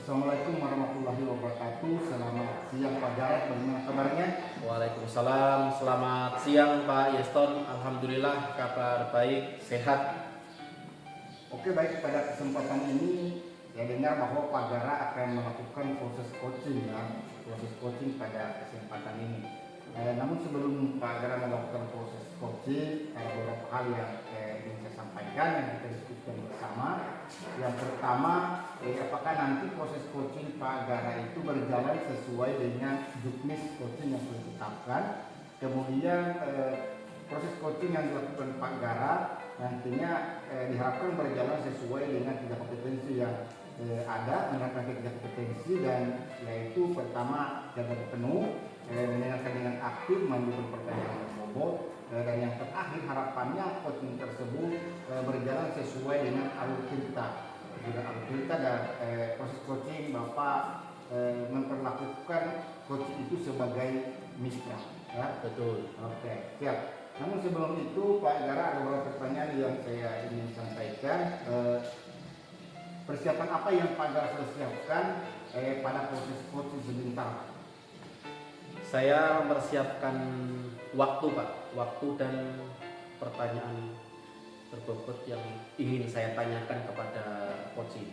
Assalamualaikum warahmatullahi wabarakatuh. Selamat siang Pak Jarod, bagaimana kabarnya? Waalaikumsalam, selamat siang Pak Yeston. Alhamdulillah kabar baik, sehat. Oke, baik, pada kesempatan ini saya dengar bahwa Pak Gara akan melakukan proses coaching pada kesempatan ini. Namun sebelum Pak Gara melakukan proses coaching, ada beberapa hal yang ingin saya sampaikan yang kita diskusikan bersama. Yang pertama, apakah nanti proses coaching Pak Gara itu berjalan sesuai dengan juknis coaching yang sudah ditetapkan. Kemudian proses coaching yang dilakukan Pak Gara nantinya diharapkan berjalan sesuai dengan 3 kompetensi yang ada, menerapkan 3 kompetensi, dan yaitu pertama jaga penuh, mendengarkan dengan aktif, menunjukkan pertanyaan yang bobot, dan yang terakhir harapannya coaching tersebut berjalan sesuai dengan alur cerita. Dan proses coaching Bapak memperlakukan coaching itu sebagai mitra, ya? Betul. Oke, siap. Namun sebelum itu Pak Gara, ada beberapa pertanyaan yang saya ingin sampaikan. Persiapan apa yang Pak Gara sudah siapkan pada proses coaching sebentar? Saya mempersiapkan waktu Pak, waktu dan pertanyaan berbobot yang ingin saya tanyakan kepada coaching.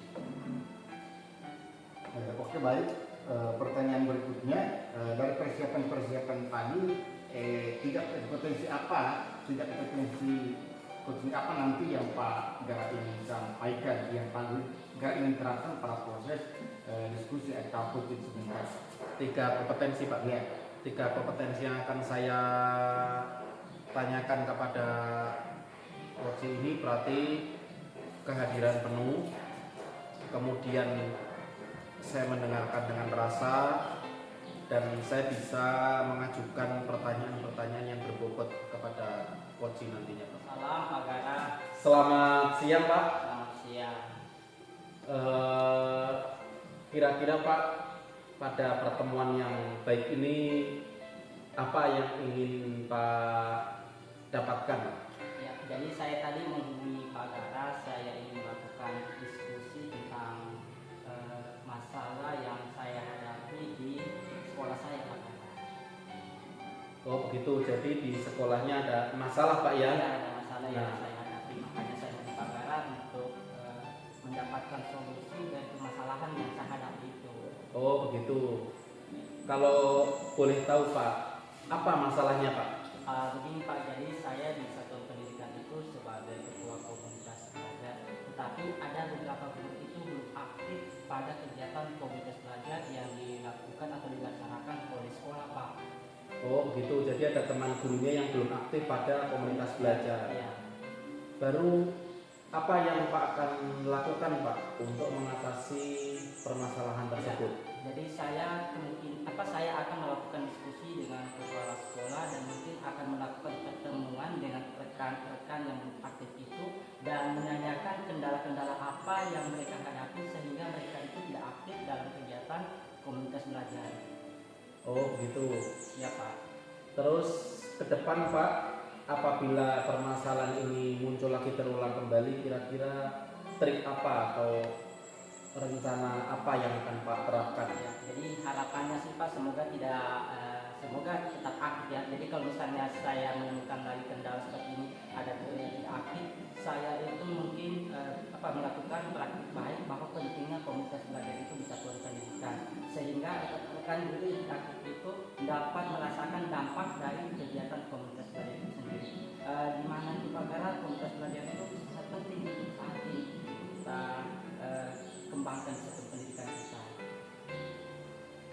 Oke, baik. Pertanyaan berikutnya, dari persiapan tadi, tidak kompetensi coaching apa nanti yang Pak Gara ingin sampaikan, yang Pak Gara ingin terapkan pada proses diskusi atau coaching sebentar? 3 kompetensi Pak. Ya. 3 kompetensi yang akan saya tanyakan kepada coaching ini berarti kehadiran penuh, kemudian saya mendengarkan dengan rasa, dan saya bisa mengajukan pertanyaan-pertanyaan yang berbobot kepada coaching nantinya Pak. Salam Pak Gara. Selamat siang Pak. Selamat siang. Kira-kira Pak, pada pertemuan yang baik ini apa yang ingin Pak dapatkan? Ya, jadi saya tadi menghubungi Pak Gara, saya ingin melakukan diskusi tentang masalah yang saya hadapi di sekolah saya Pak Gara. Oh begitu, jadi di sekolahnya ada masalah Pak ya? Ya, ada masalah yang saya hadapi, makanya saya hubungi Pak Gara untuk mendapatkan solusi dari permasalahan yang saya hadapi itu. Oh begitu. Kalau boleh tahu Pak, apa masalahnya Pak? Begini Pak, jadi saya di satuan pendidikan itu sebagai ketua komunitas belajar, tetapi ada beberapa guru itu belum aktif pada kegiatan komunitas belajar yang dilakukan atau dilaksanakan oleh sekolah Pak. Oh begitu, jadi ada teman gurunya yang belum aktif pada komunitas belajar. Ya. Baru apa yang Pak akan lakukan Pak untuk mengatasi permasalahan tersebut? Ya, jadi saya akan melakukan diskusi dengan kepala sekolah dan mungkin akan melakukan pertemuan dengan rekan-rekan yang aktif itu dan menanyakan kendala-kendala apa yang mereka hadapi sehingga mereka itu tidak aktif dalam kegiatan komunitas belajar. Oh begitu. Ya Pak. Terus ke depan Pak, apabila permasalahan ini muncul lagi terulang kembali, kira-kira trik apa atau rencana apa yang akan Pak terapkan? Ya, jadi harapannya sih Pak semoga tidak semoga tetap aktif ya. Jadi kalau misalnya saya menemukan lagi kendala seperti ini ada tidak aktif, saya itu mungkin melakukan praktik baik bahwa pentingnya komunitas belajar itu bisa turun pendidikan sehingga rekan-rekan guru yang aktif itu dapat merasakan dampak dari kegiatan komunitas belajar itu sendiri. Di mana di Pagara komunitas belajar itu sangat penting untuk saat ini kita kembangkan sistem pendidikan kita.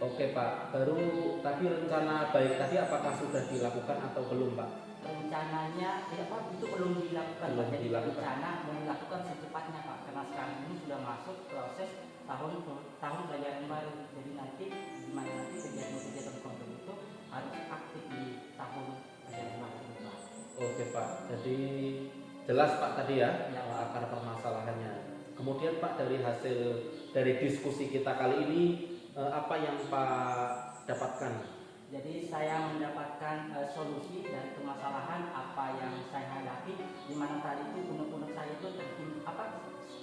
Oke Pak, baru tadi rencana baik tadi apakah sudah dilakukan atau belum Pak? Rencananya ya Pak itu belum dilakukan. Belum Jadi dilakukan. rencana mau dilakukan secepatnya Pak karena sekarang ini sudah masuk proses tahun pelajaran baru. Jadi nanti di mana nanti kegiatan-kegiatan kontrol itu harus aktif di tahun pelajaran baru ini, Pak. Oke Pak, jadi jelas Pak tadi ya, Ya, Pak. akar permasalahannya. Kemudian Pak dari diskusi kita kali ini apa yang Pak dapatkan? Jadi saya mendapatkan solusi dari permasalahan apa yang saya hadapi, di mana tadi itu unek-unek saya itu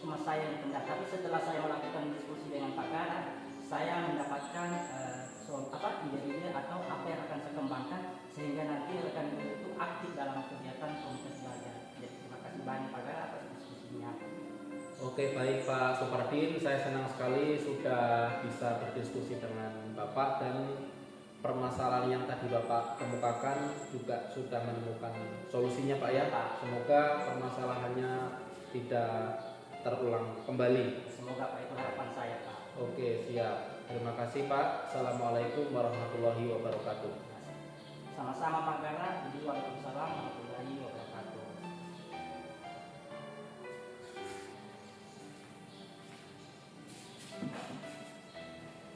cuma saya yang kendal. Tapi setelah saya melakukan diskusi dengan Pak Gara, saya mendapatkan ide-ide atau apa yang akan saya kembangkan sehingga nanti rekan guru itu aktif dalam kegiatan komunitas belajar. Jadi terima kasih banyak Pak Gara atas diskusinya. Oke baik Pak Supardin, saya senang sekali sudah bisa berdiskusi dengan Bapak dan permasalahan yang tadi Bapak kemukakan juga sudah menemukan solusinya Pak ya. Pak. Semoga permasalahannya tidak terulang kembali. Semoga Pak itu harapan saya Pak. Oke siap, terima kasih Pak. Assalamualaikum warahmatullahi wabarakatuh. Sama-sama Pak Gara. Jadi waalaikumsalam warahmatullahi wabarakatuh.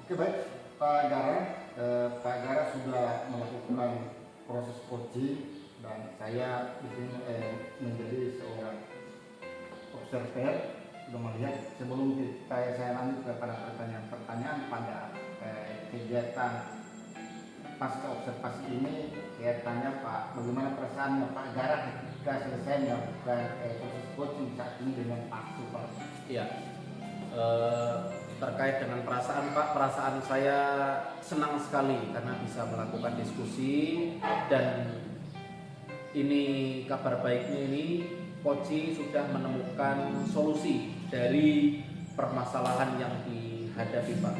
Oke baik, Pak Gara sudah melakukan proses coaching dan saya di sini menjadi seorang observer sudah melihat sebelum saya lanjut kepada pertanyaan-pertanyaan pada kegiatan pasca observasi ini saya tanya Pak bagaimana perasaannya Pak Gara ketika selesai melakukan proses coaching saat ini dengan Pak Super. Iya. Terkait dengan perasaan Pak, perasaan saya senang sekali karena bisa melakukan diskusi dan ini kabar baiknya ini Koci sudah menemukan solusi dari permasalahan yang dihadapi Pak.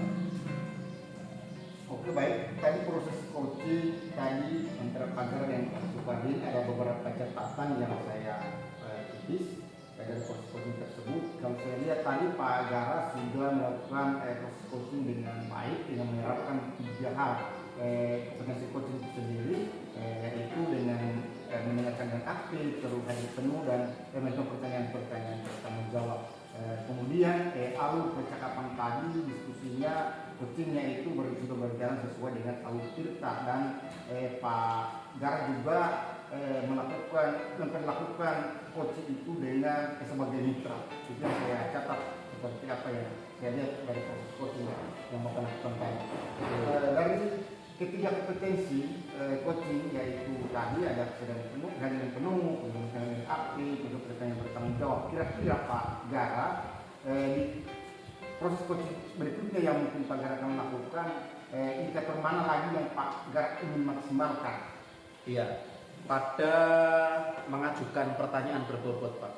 Oke baik, tadi proses coaching tadi antara Pak Gara dan Pak Supardin ada beberapa catatan yang saya tulis dari proses coaching tersebut. Kalau saya lihat tadi Pak Gara sudah melakukan proses coaching dengan baik dengan menerapkan 3 hal kompetensi coaching itu sendiri, yaitu dengan menanyakan dengan aktif, terus hadir penuh dan menjawab pertanyaan-pertanyaan bertanggung jawab. Kemudian alur percakapan tadi diskusinya coachingnya itu sudah berjalan sesuai dengan alur Tirta dan Pak Gara juga memperlakukan coaching itu dengan sebagai mitra. Itu yang saya catat seperti apa yang saya lihat dari proses coaching yang Bapak lakukan tadi. Dari ketiga kompetensi coaching yaitu tadi ada kesadaran penuh, kemudian aktif, untuk pertanyaan bertanggung jawab. Kira-kira Pak Gara di proses coaching berikutnya yang mungkin Pak Gara akan lakukan, indikator mana lagi yang Pak Gara ingin maksimalkan? Iya. Pada mengajukan pertanyaan berbobot Pak.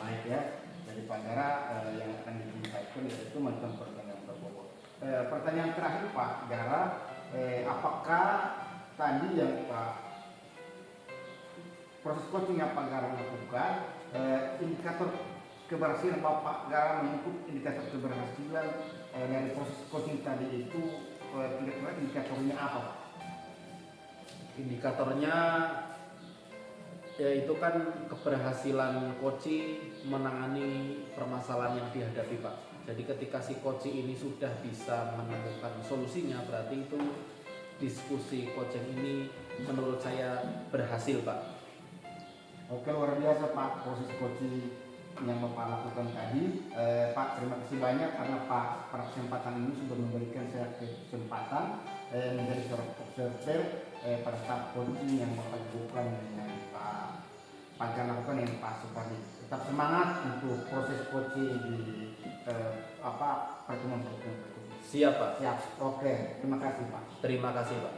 Baik ya, dari Pak Gara yang akan disampaikan yaitu mengajukan pertanyaan berbobot. Pertanyaan terakhir Pak Gara, apakah tadi yang proses coaching yang Pak Gara lakukan, indikator keberhasilan Pak Gara mengukur indikator keberhasilan dari proses coaching tadi itu, kira-kira indikatornya apa? Indikatornya yaitu kan keberhasilan coaching menangani permasalahan yang dihadapi Pak. Jadi ketika si coaching ini sudah bisa menemukan solusinya, berarti itu diskusi coaching ini menurut saya berhasil Pak. Oke, luar biasa Pak proses coaching yang Bapak lakukan tadi. Pak, terima kasih banyak karena Pak pada kesempatan ini sudah memberikan saya kesempatan menjadi seorang observer pada saat coaching yang Bapak lakukan dengan Pak Gara lakukan dengan Pak Supardin. tetap semangat untuk proses coaching di pertemuan berikutnya. Siap Pak. Siap. Oke, terima kasih Pak. Terima kasih Pak.